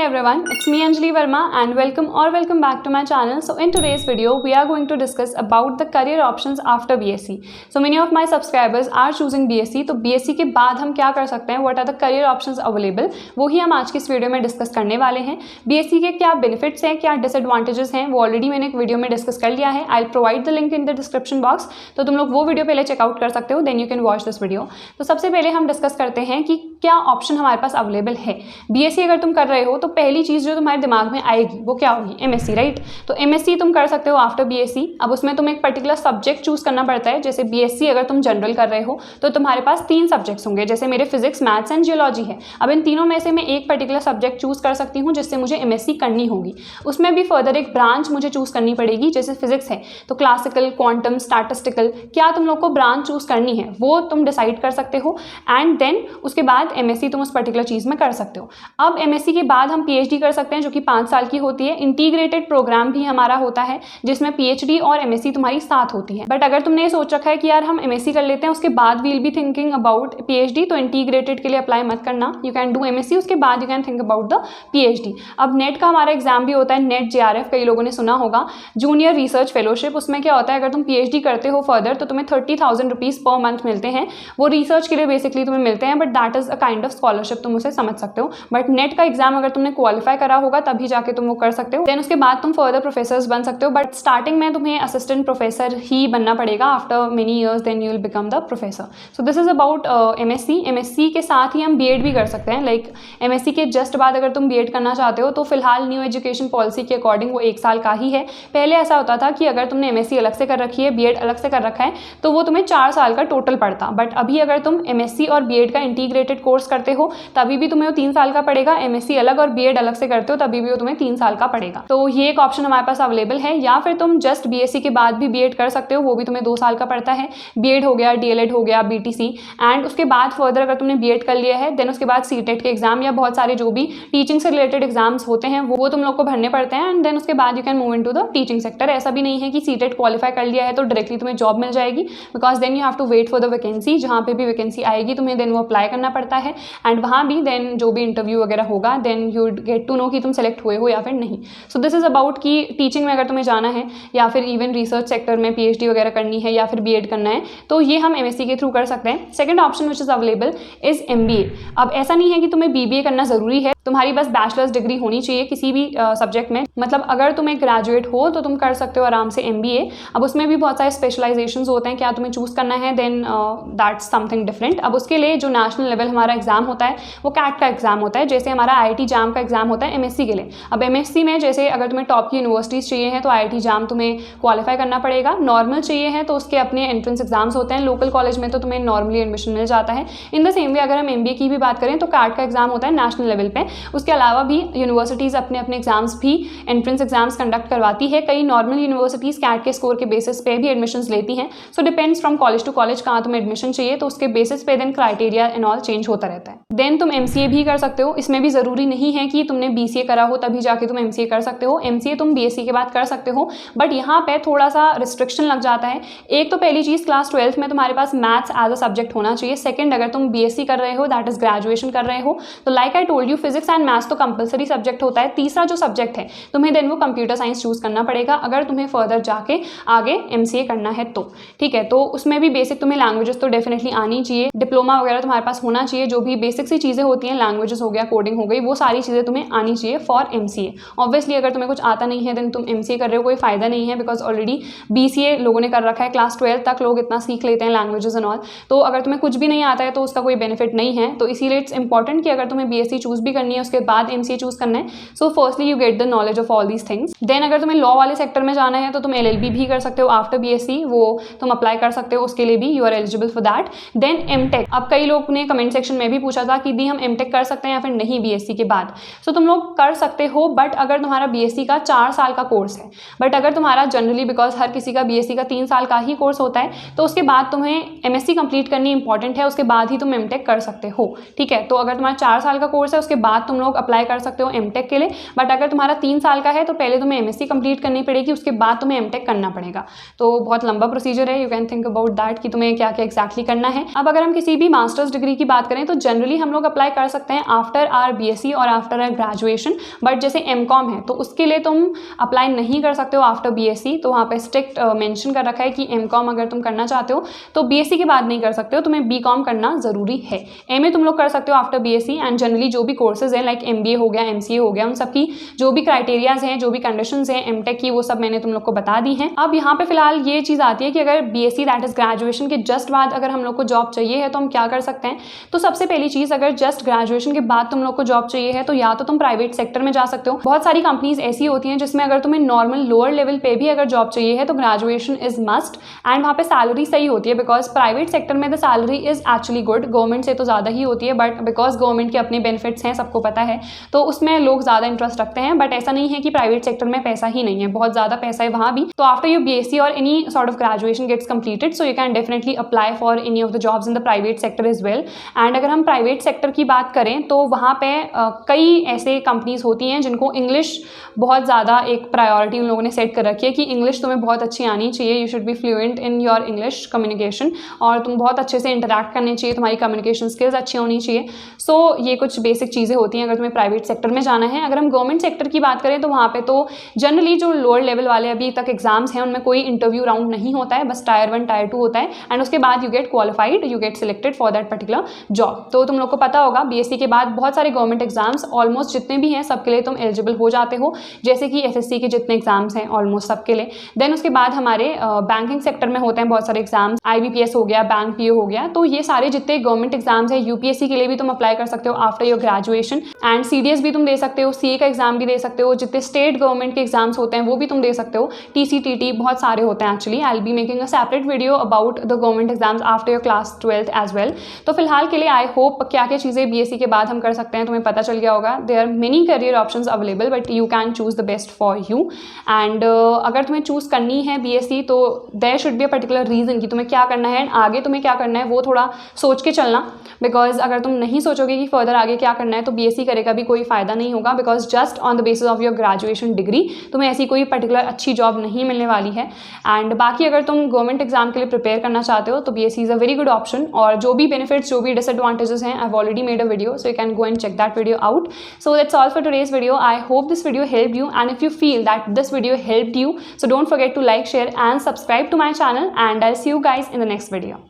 everyone, it's me Anjali Verma and welcome back to my channel. So in today's video we are going to discuss about the career options after BSc. So many of my subscribers are choosing BSc. तो BSc के बाद हम क्या कर सकते हैं, what are the career options available, वो ही हम आज की इस वीडियो में डिस्कस करने वाले हैं। BSc के क्या बेनिफिट्स हैं, क्या डिसएडवांटेजेस हैं, वो ऑलरेडी मैंने एक वीडियो में डिस्कस कर लिया है। I will provide the link in the description box, तो तुम लोग वो वीडियो पहले चेकआउट कर सकते हो, then you can watch this video. तो सबसे पहले हम डिस्कस करते हैं कि क्या ऑप्शन हमारे पास अवेलेबल है। BSc अगर तुम कर रहे हो तो पहली चीज़ जो तुम्हारे दिमाग में आएगी वो क्या होगी, MSc, राइट। तो MSc तुम कर सकते हो आफ्टर BSc। अब उसमें तुम्हें एक पर्टिकुलर सब्जेक्ट चूज करना पड़ता है। जैसे BSc अगर तुम जनरल कर रहे हो तो तुम्हारे पास 3 सब्जेक्ट्स होंगे, जैसे मेरे फिजिक्स, मैथ्स एंड जियोलॉजी है। अब इन तीनों में से मैं एक पर्टिकुलर सब्जेक्ट चूज कर सकती हूँ जिससे मुझे MSc करनी होगी। उसमें भी फर्दर एक ब्रांच मुझे चूज करनी पड़ेगी। जैसे फिजिक्स है तो क्लासिकल, क्वांटम, स्टैटिस्टिकल, क्या तुम लोग को ब्रांच चूज करनी है वो तुम डिसाइड कर सकते हो। एंड देन उसके बाद MSc तुम उस पर्टिकुलर चीज़ में कर सकते हो। अब MSc के बाद हम PhD कर सकते हैं जो कि 5 साल की होती है। इंटीग्रेटेड प्रोग्राम भी हमारा होता है जिसमें PhD और MSc तुम्हारी साथ होती है। बट अगर तुमने ये सोच रखा है कि यार हम MSc कर लेते हैं उसके बाद we'll be thinking about PhD, तो इंटीग्रेटेड के लिए अप्लाई मत करना। यू कैन डू MSc, उसके बाद you can think about the PhD। अब नेट का हमारा एग्जाम भी होता है, नेट JRF, कई लोगों ने सुना होगा, जूनियर रिसर्च फेलोशिप। उसमें क्या होता है, अगर तुम PhD करते हो फर्दर तो तुम्हें 30,000 रुपीज़ पर मंथ मिलते हैं। वो रिसर्च के लिए बेसिकली तुम्हें मिलते हैं, but that is a kind of scholarship, तुम उसे समझ सकते हो। बट नेट का एग्जाम अगर तुमने क्वालिफाई करा होगा तभी जाके तुम वो कर सकते हो। देन उसके बाद तुम फर्दर प्रोफेसर्स बन सकते हो, बट स्टार्टिंग में तुम्हें असिस्टेंट प्रोफेसर ही बनना पड़ेगा। After many years then you will become the professor. So this is about MSc। MSc के साथ ही हम B.Ed भी कर सकते हैं। लाइक MSc के जस्ट बाद अगर तुम B.Ed करना चाहते हो तो फिलहाल न्यू एजुकेशन पॉलिसी के अकॉर्डिंग वो 1 साल का ही है। पहले ऐसा होता था कि अगर तुमने MSc अलग से कर रखी है, B.Ed अलग से कर रखा है, तो वो तुम्हें 4 साल का टोटल पड़ता। बट अभी अगर तुम MSc और B.Ed का इंटीग्रेटेड कोर्स करते हो तभी भी तुम्हें वो 3 साल का पड़ेगा। MSc अलग और B.Ed अलग से करते हो तभी भी वो तुम्हें 3 साल का पड़ेगा। तो ये एक ऑप्शन हमारे पास अवेलेबल है। या फिर तुम जस्ट BSc के बाद भी B.Ed कर सकते हो, वो भी तुम्हें 2 साल का पड़ता है। B.Ed हो गया, DLED हो गया, BTC, एंड उसके बाद फर्दर अगर तुमने B.Ed कर लिया है देन उसके बाद CTET के एग्जाम या बहुत सारे जो भी टीचिंग से रिलेटेड एग्जाम्स होते हैं वो तुम लोग को भरने पड़ते हैं। एंड देन उसके बाद you can move into the teaching sector. ऐसा भी नहीं है कि CTET क्वालिफाई कर लिया है तो डायरेक्टली तुम्हें जॉब मिल जाएगी, because then you have to wait for the vacancy. जहाँ पे भी वैकेंसी आएगी तुम्हें देन वो अप्लाई करना पड़ता है, एंड वहाँ भी देन जो भी इंटरव्यू वगैरह होगा then you get to know कि तुम सेलेक्ट हुए हो या फिर नहीं। सो दिस इज अबाउट कि टीचिंग में अगर तुम्हें जाना है या फिर इवन रिसर्च सेक्टर में PhD वगैरह करनी है या फिर B.Ed करना है तो ये हम MSc के थ्रू कर सकते हैं। Second option which is available is MBA। अब ऐसा नहीं है कि तुम्हें BBA करना जरूरी है, तुम्हारी बस बैचलर्स डिग्री होनी चाहिए किसी भी सब्जेक्ट में। मतलब अगर तुम एक ग्रेजुएट हो तो तुम कर सकते हो आराम से MBA। अब उसमें भी बहुत सारे स्पेशलाइजेशंस होते हैं, क्या तुम्हें चूज करना है देन दैट्स समथिंग डिफरेंट। अब उसके लिए जो नेशनल लेवल हमारा एग्जाम होता है वो CAT का एग्जाम होता है, जैसे हमारा IIT JAM का एग्जाम होता है MSc के लिए। अब MSc में जैसे अगर तुम्हें टॉप की यूनिवर्सिटीज़ चाहिए हैं तो IIT JAM तुम्हें क्वालिफाई करना पड़ेगा। नॉर्मल चाहिए है तो उसके अपने एंट्रेंस एग्जाम्स होते हैं। लोकल कॉलेज में तो तुम्हें नॉर्मली एडमिशन मिल जाता है। इन द सेम वे अगर हम MBA की भी बात करें तो CAT का एग्जाम होता है नेशनल लेवल पे। उसके अलावा भी यूनिवर्सिटीज़ अपने अपने एग्जाम्स भी एंट्रेंस एग्जाम्स कंडक्ट करवाती है। कई नॉर्मल यूनिवर्सिटीज़ CAT के स्कोर के बेसिस पे भी एडमिशन्स लेती हैं। So depends from college to college कहाँ तुम्हें एडमिशन चाहिए, तो उसके बेसिस पे then criteria and all change होता रहता है। देन तुम MCA भी कर सकते हो। इसमें भी ज़रूरी नहीं है कि तुमने BCA करा हो तभी जाके तुम MCA कर सकते हो। MCA तुम BSc के बाद कर सकते हो, बट यहाँ पे थोड़ा सा रिस्ट्रिक्शन लग जाता है। एक तो पहली चीज़ क्लास 12th में तुम्हारे पास मैथ्स एज अ सब्जेक्ट होना चाहिए। सेकंड, अगर तुम BSc कर रहे हो दैट इज ग्रेजुएशन कर रहे हो तो like I told you physics and maths तो कंपलसरी सब्जेक्ट होता है। तीसरा जो सब्जेक्ट है तुम्हें देन वो कंप्यूटर साइंस चूज करना पड़ेगा अगर तुम्हें फर्दर जाके आगे MCA करना है तो, ठीक है। तो उसमें भी बेसिक तुम्हें लैंग्वेजेस तो डेफिनेटली आनी चाहिए, डिप्लोमा वगैरह तुम्हारे पास होना चाहिए। जो भी बेसिक सी चीज़ें होती हैं, लैंग्वेजेस हो गया, कोडिंग हो गई, वो सारी चीज़ें तुम्हें आनी चाहिए फॉर MCA। ऑब्वियसली अगर तुम्हें कुछ आता नहीं है देन तुम MCA कर रहे हो कोई फायदा नहीं है, बिकॉज ऑलरेडी BCA लोगों ने कर रखा है। क्लास 12 तक लोग इतना सीख लेते हैं लैंग्वेजेस एंड ऑल। तो अगर तुम्हें कुछ भी नहीं आता है तो उसका कोई बेनिफिट नहीं है। तो इसीलिए इट्स इंपॉर्टेंट कि अगर तुम्हें BSc चूज भी करनी है उसके बाद MCA चूज करना है। So firstly you get the knowledge of all these things. Then अगर तुम्हें लॉ वाले सेक्टर में जाना है तो तुम LLB भी कर सकते हो आफ्टर BSc, वो तुम अप्लाई कर सकते हो, उसके लिए भी you are eligible for that. Then MTech। अब कई लोग ने कमेंट सेक्शन में भी पूछा था कि दी हम MTech कर सकते हैं या फिर नहीं BSc के बाद। सो तुम लोग कर सकते हो, बट अगर तुम्हारा BSc का 4 साल का कोर्स है। बट अगर तुम्हारा जनरली, बिकॉज हर किसी का BSc का 3 साल का ही कोर्स होता है, तो उसके बाद तुम्हें MSc कंप्लीट करनी इंपॉर्टेंट है, उसके बाद ही तुम MTech कर सकते हो, ठीक है। तो अगर तुम्हारा 4 साल का कोर्स है उसके बाद तुम लोग अप्लाई कर सकते हो MTech के लिए। बट अगर तुम्हारा 3 साल का है तो पहले तुम्हें MSc कंप्लीट करनी पड़ेगी, उसके बाद तुम्हें MTech करना पड़ेगा। तो बहुत लंबा प्रोसीजर है, you can think about that कि तुम्हें क्या क्या एक्जैक्टली करना है। अब अगर हम किसी भी मास्टर्स डिग्री की बात करें करें तो जनरली हम लोग अप्लाई कर सकते हैं आफ्टर आर बीएससी और आफ्टर आर ग्रेजुएशन। बट जैसे एमकॉम है तो उसके लिए तुम अप्लाई नहीं कर सकते हो आफ्टर बीएससी, तो वहाँ पे स्ट्रिक्ट मेंशन कर रखा है कि एमकॉम अगर तुम करना चाहते हो तो बीएससी के बाद नहीं कर सकते हो, तुम्हें बीकॉम करना ज़रूरी है। एमए तुम लोग कर सकते हो आफ्टर बीएससी एंड जनरली जो भी कोर्सेज हैं लाइक एमबीए हो गया, एमसीए हो गया, उन सबकी जो भी क्राइटेरियाज हैं, जो भी कंडीशंस हैं एमटेक की, वो सब मैंने तुम लोग को बता दी हैं। अब यहाँ पे फिलहाल ये चीज़ आती है कि अगर बीएससी दैट इज ग्रेजुएशन के जस्ट बाद अगर हम लोग को जॉब चाहिए है तो हम क्या कर सकते हैं। तो सबसे पहली चीज़, अगर जस्ट ग्रेजुएशन के बाद तुम लोग को जॉब चाहिए है तो या तो तुम प्राइवेट सेक्टर में जा सकते हो। बहुत सारी कंपनीज ऐसी होती हैं जिसमें अगर तुम्हें नॉर्मल लोअर लेवल पे भी अगर जॉब चाहिए है तो ग्रेजुएशन इज मस्ट एंड वहाँ पे सैलरी सही होती है, बिकॉज प्राइवेट सेक्टर में the salary is actually good, government से तो ज़्यादा ही होती है, बट बिकॉज गवर्नमेंट के अपने बेनिफिट्स हैं सबको पता है, तो उसमें लोग ज़्यादा इंटरेस्ट रखते हैं। बट ऐसा नहीं है कि प्राइवेट सेक्टर में पैसा ही नहीं है, बहुत ज़्यादा पैसा है वहाँ भी। तो आफ्टर योर बीएससी और any sort of graduation gets completed so you can definitely apply for any of the jobs in the private sector is well. And अगर हम प्राइवेट सेक्टर की बात करें तो वहाँ पे कई ऐसे कंपनीज होती हैं जिनको इंग्लिश बहुत ज़्यादा एक प्रायोरिटी उन लोगों ने सेट कर रखी है कि इंग्लिश तुम्हें बहुत अच्छी आनी चाहिए, you should be fluent in your English communication, और तुम बहुत अच्छे से इंटरैक्ट करने चाहिए, तुम्हारी कम्युनिकेशन स्किल्स अच्छी होनी चाहिए। सो ये कुछ बेसिक चीज़ें होती हैं अगर तुम्हें प्राइवेट सेक्टर में जाना है। अगर हम गवर्नमेंट सेक्टर की बात करें तो वहाँ पे तो जनरली जो लोअर लेवल वाले अभी तक एग्जाम्स हैं उनमें कोई इंटरव्यू राउंड नहीं होता है, बस टायर 1 टायर 2 होता है एंड उसके बाद you get qualified, you get selected for that particular job. तो तुम लोग को पता होगा बीएससी के बाद बहुत सारे गवर्नमेंट एग्जाम्स ऑलमोस्ट जितने भी हैं सबके लिए तुम एलिजिबल हो जाते हो, जैसे कि एसएससी के जितने एग्जाम्स हैं ऑलमोस्ट सबके लिए। देन उसके बाद हमारे बैंकिंग सेक्टर में होते हैं बहुत सारे एग्जाम्स, आईबीपीएस हो गया, बैंक पीओ हो गया, तो ये सारे जितने गवर्नमेंट एग्जाम्स हैं यूपीएससी के लिए भी तुम अप्लाई कर सकते हो after your graduation and CDS भी तुम दे सकते हो, सीए का एग्जाम भी दे सकते हो, जितने स्टेट गवर्नमेंट के एग्जाम्स होते हैं वो भी तुम दे सकते हो, टीसीटीटी बहुत सारे होते हैं actually. I will be making a separate video about the government exams after your class 12th as well. तो फिलहाल के लिए आई होप क्या क्या चीज़ें बीएससी के बाद हम कर सकते हैं तुम्हें पता चल गया होगा। There are many career options available but you can choose the best for you. And अगर तुम्हें चूज़ करनी है बीएससी तो there should be a particular reason कि तुम्हें क्या करना है एंड आगे तुम्हें क्या करना है वो थोड़ा सोच के चलना, बिकॉज अगर तुम नहीं सोचोगे कि फर्दर आगे क्या करना है तो बीएससी करे का भी कोई फ़ायदा नहीं होगा, because just on the basis of your graduation degree तुम्हें ऐसी कोई पर्टिकुलर अच्छी जॉब नहीं मिलने वाली है। एंड बाकी अगर तुम गवर्नमेंट एग्जाम के लिए प्रिपेयर करना चाहते हो तो BSc is a very good option, और जो भी बेनिफिट्स जो भी डिसएडवांटेजेस हैं I have already made a video so you can go and check that video out. So that's all for today's video. I hope this video helped you, and if you feel that this video helped you, so don't forget to like, share and subscribe to my channel, and I'll see you guys in the next video.